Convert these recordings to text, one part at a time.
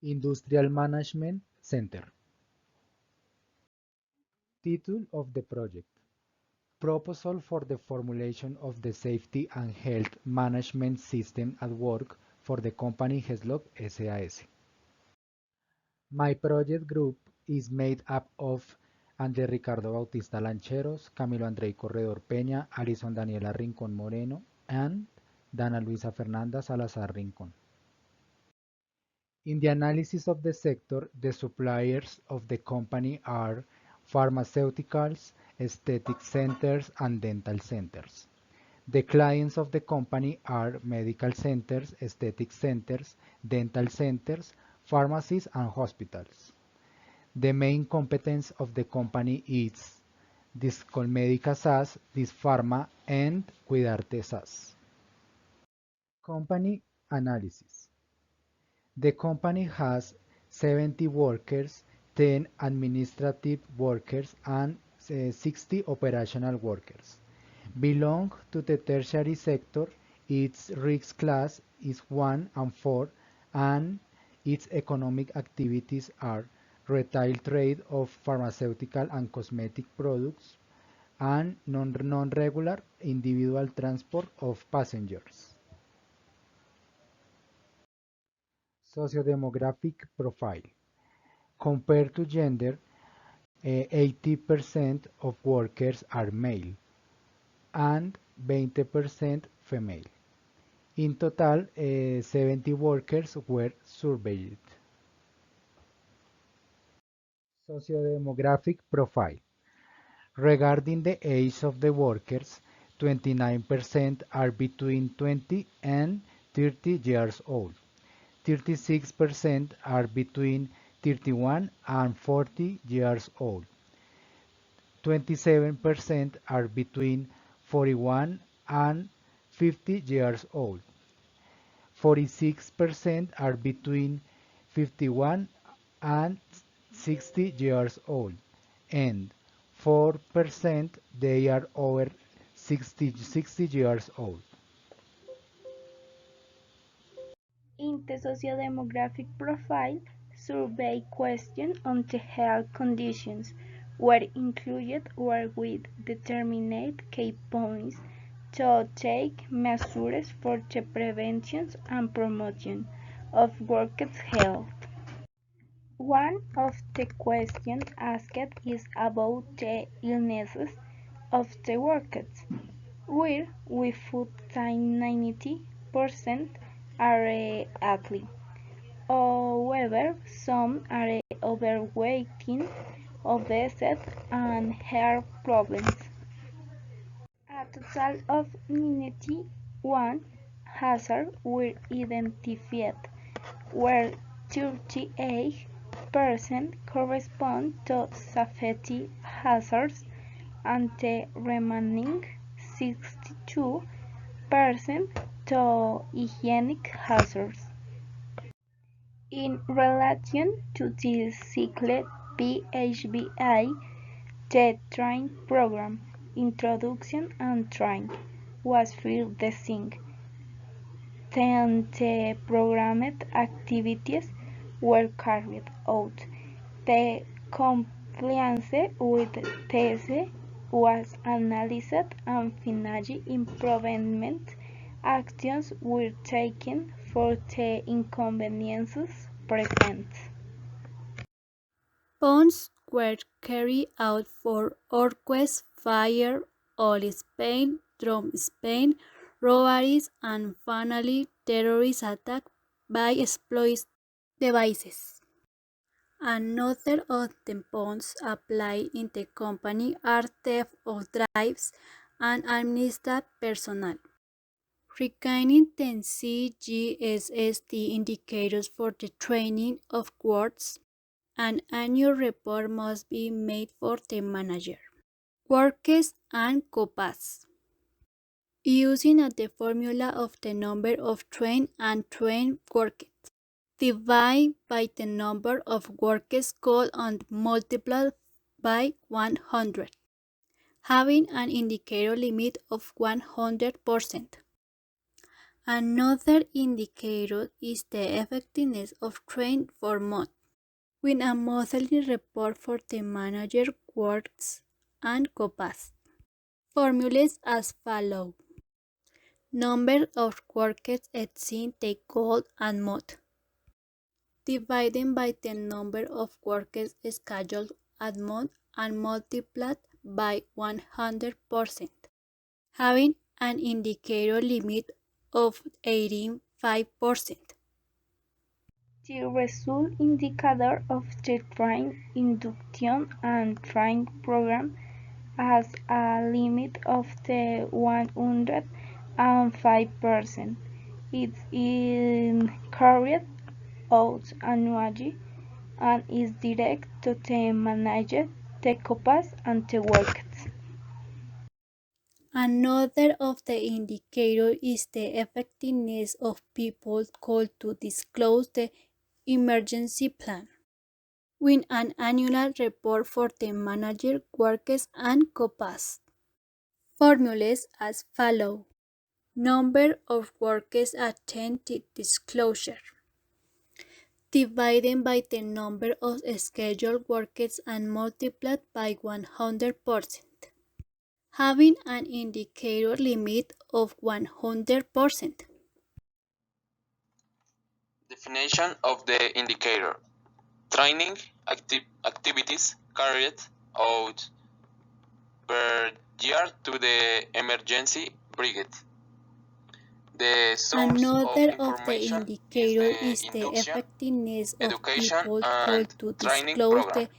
Industrial Management Center. Title of the project: Proposal for the formulation of the Safety and Health Management System at Work for the company Heslop SAS. My project group is made up of Andrés Ricardo Bautista Lancheros, Camilo Andrei Corredor Peña, Alison Daniela Rincón Moreno, and Dana Luisa Fernanda Salazar Rincón. In the analysis of the sector, the suppliers of the company are pharmaceuticals, aesthetic centers, and dental centers. The clients of the company are medical centers, aesthetic centers, dental centers, pharmacies, and hospitals. The main competence of the company is Discolmédica SAS, Dispharma, and Cuidarte SAS. Company analysis. The company has 70 workers, 10 administrative workers, and 60 operational workers. Belong to the tertiary sector. Its risk class is 1 and 4, and its economic activities are retail trade of pharmaceutical and cosmetic products and non-regular individual transport of passengers. Sociodemographic profile. Compared to gender, 80% of workers are male and 20% female. In total, 70 workers were surveyed. Sociodemographic profile. Regarding the age of the workers, 29% are between 20 and 30 years old. 36% are between 31 and 40 years old. 27% are between 41 and 50 years old. 46% are between 51 and 60 years old. And 4% they are over 60 years old. In the socio-demographic profile, survey questions on the health conditions were included where we determined key points to take measures for the prevention and promotion of workers' health. One of the questions asked is about the illnesses of the workers, where we found 90% are athletes. However, some are overweight, obese, and heart problems. A total of 91 hazards were identified, where 38% correspond to safety hazards and the remaining 62% to hygienic hazards. In relation to this cycle PHBI, the training program, Introduction and Training, was first designed. Then the programmed activities were carried out. The compliance with these was analyzed and finally improvement actions were taken for the inconveniences present. Bombs were carried out for earthquakes, fire, oil Spain, drum Spain, robberies, and finally terrorist attacks by explosive devices. Another of the bombs applied in the company are theft of drives and administrative personnel. Regarding the CGSST indicators for the training of workers, an annual report must be made for the manager, workers, and COPAS, using the formula of the number of trained and trained workers divided by the number of workers called and multiplied by 100, having an indicator limit of 100%. Another indicator is the effectiveness of train for mod. When a monthly report for the manager works and copas. Formulas as follow. Number of workers exceed the goal and mod. Divided by the number of workers scheduled at mod and multiplied by 100%, having an indicator limit of 85%. The result indicator of the train induction and train program has a limit of the 105%. It is carried out annually and is direct to the manager, the copas, and the workers. Another of the indicators is the effectiveness of people called to disclose the emergency plan. When an annual report for the manager, workers, and copas. Formulas as follow. Number of workers attended disclosure divided by the number of scheduled workers and multiplied by 100%, having an indicator limit of 100%. Definition of the indicator. Training activities carried out per year to the emergency brigade. The source of Another of the information is indicators the is the induction, effectiveness of education, people and called to training disclose program the and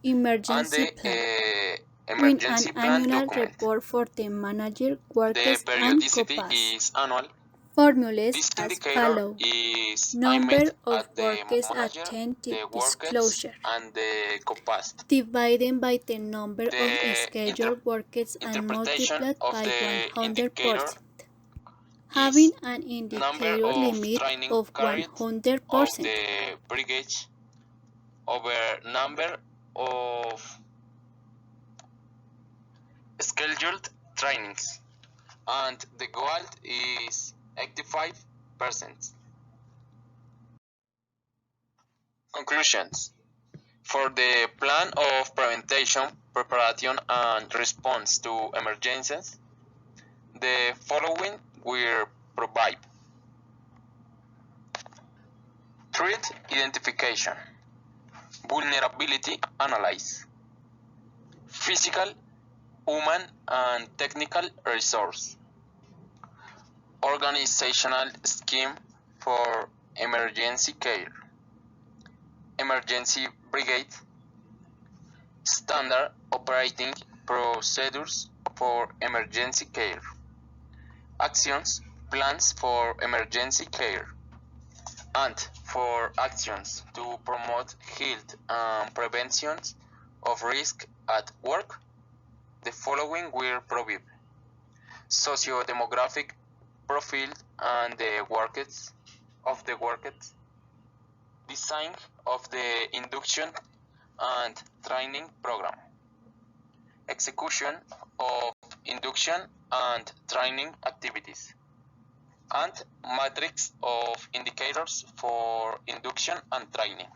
emergency the plan. When an emergency plan annual document. report for the manager, The workers, and periodicity copas. is annual. Formulas This as indicator follow. is aimed Number of at the workers manager, attended the workers, disclosure and the COPAST. divided by the number of The scheduled workers and interpretation multiplied of by the indicator 100%, having is an number indicator of limit training of carried of 100%. the brigade over number of scheduled trainings, and the goal is 85%. Conclusions. For the plan of prevention, preparation, and response to emergencies, the following will provide: threat identification, vulnerability analysis, physical, human, and technical resource, organizational scheme for emergency care, emergency brigade, standard operating procedures for emergency care, actions, plans for emergency care, and for actions to promote health and prevention of risk at work. The following will provide: socio-demographic profile and the workers of the workers, design of the induction and training program, execution of induction and training activities, and matrix of indicators for induction and training.